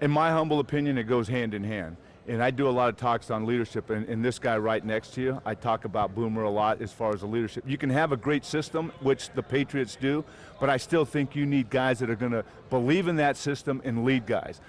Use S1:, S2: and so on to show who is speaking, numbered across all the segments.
S1: In my humble opinion, it goes hand in hand. And I do a lot of talks on leadership, and this guy right next to you, I talk about Boomer a lot as far as the leadership. You can have a great system, which the Patriots do, but I still think you need guys that are going to believe in that system and lead guys.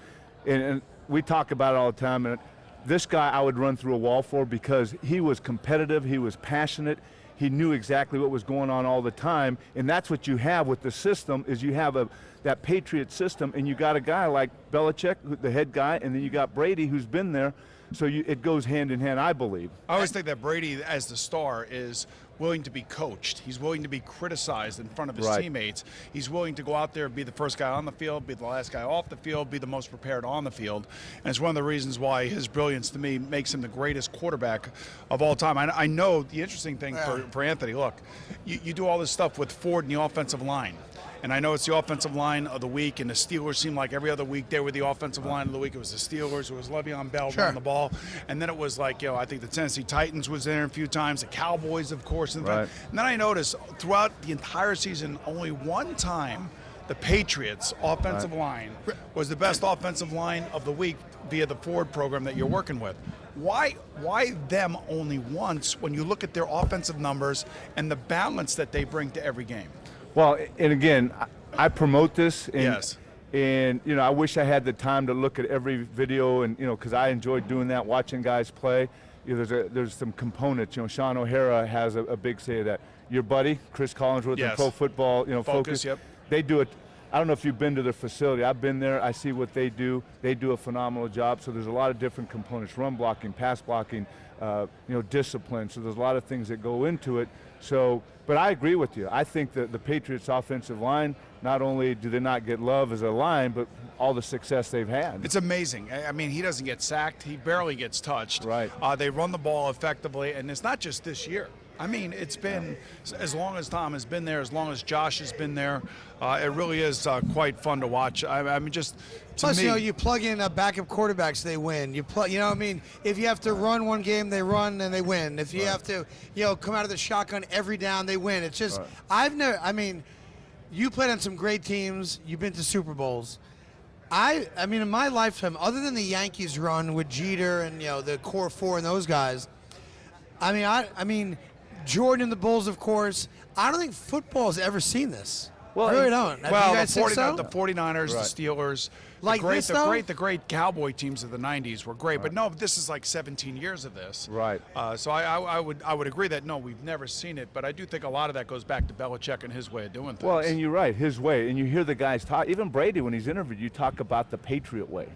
S1: And we talk about it all the time, and this guy I would run through a wall for because he was competitive, he was passionate, he knew exactly what was going on all the time, and that's what you have with the system is you have that Patriot system, and you got a guy like Belichick, the head guy, and then you got Brady who's been there, so it goes hand in hand, I believe.
S2: I always think that Brady, as the star, is willing to be coached. He's willing to be criticized in front of his teammates. He's willing to go out there, be the first guy on the field, be the last guy off the field, be the most prepared on the field. And it's one of the reasons why his brilliance, to me, makes him the greatest quarterback of all time. I know the interesting thing for Anthony, look, you do all this stuff with Ford and the offensive line. And I know it's the offensive line of the week, and the Steelers seemed like every other week they were the offensive line of the week. It was the Steelers, it was Le'Veon Bell running the ball, and then it was like, I think the Tennessee Titans was there a few times, the Cowboys, of course. And then I noticed throughout the entire season, only one time the Patriots' offensive line was the best offensive line of the week via the Ford program that you're working with. Why them only once when you look at their offensive numbers and the balance that they bring to every game?
S1: Well, and again, I promote this, and I wish I had the time to look at every video, and because I enjoy doing that, watching guys play. There's some components. Sean O'Hara has a big say of that. Your buddy Chris Collinsworth in Pro Football, Focus. They do it. I don't know if you've been to their facility. I've been there. I see what they do. They do a phenomenal job. So there's a lot of different components: run blocking, pass blocking, discipline. So there's a lot of things that go into it. So, but I agree with you. I think that the Patriots' offensive line, not only do they not get love as a line, but all the success they've had.
S2: It's amazing. I mean, he doesn't get sacked. He barely gets touched.
S1: Right.
S2: They run the ball effectively, and it's not just this year. I mean, it's been as long as Tom has been there, as long as Josh has been there. It really is quite fun to watch. I mean, just
S3: plus,
S2: me,
S3: you plug in backup quarterbacks, they win. You plug, I mean, if you have to run one game, they run and they win. If you have to, come out of the shotgun every down, they win. It's just I mean, you played on some great teams. You've been to Super Bowls. I mean, in my lifetime, other than the Yankees run with Jeter and the core four and those guys, I mean. Jordan and the Bulls, of course. I don't think football has ever seen this. Well, I really don't.
S2: Well,
S3: the
S2: 49ers, the Steelers,
S3: like
S2: the great Cowboy teams of the '90s were great. But no, this is like 17 years of this.
S1: Right.
S2: So I would agree that no, we've never seen it. But I do think a lot of that goes back to Belichick and his way of doing things.
S1: Well, and you're right, his way. And you hear the guys talk. Even Brady, when he's interviewed, you talk about the Patriot way.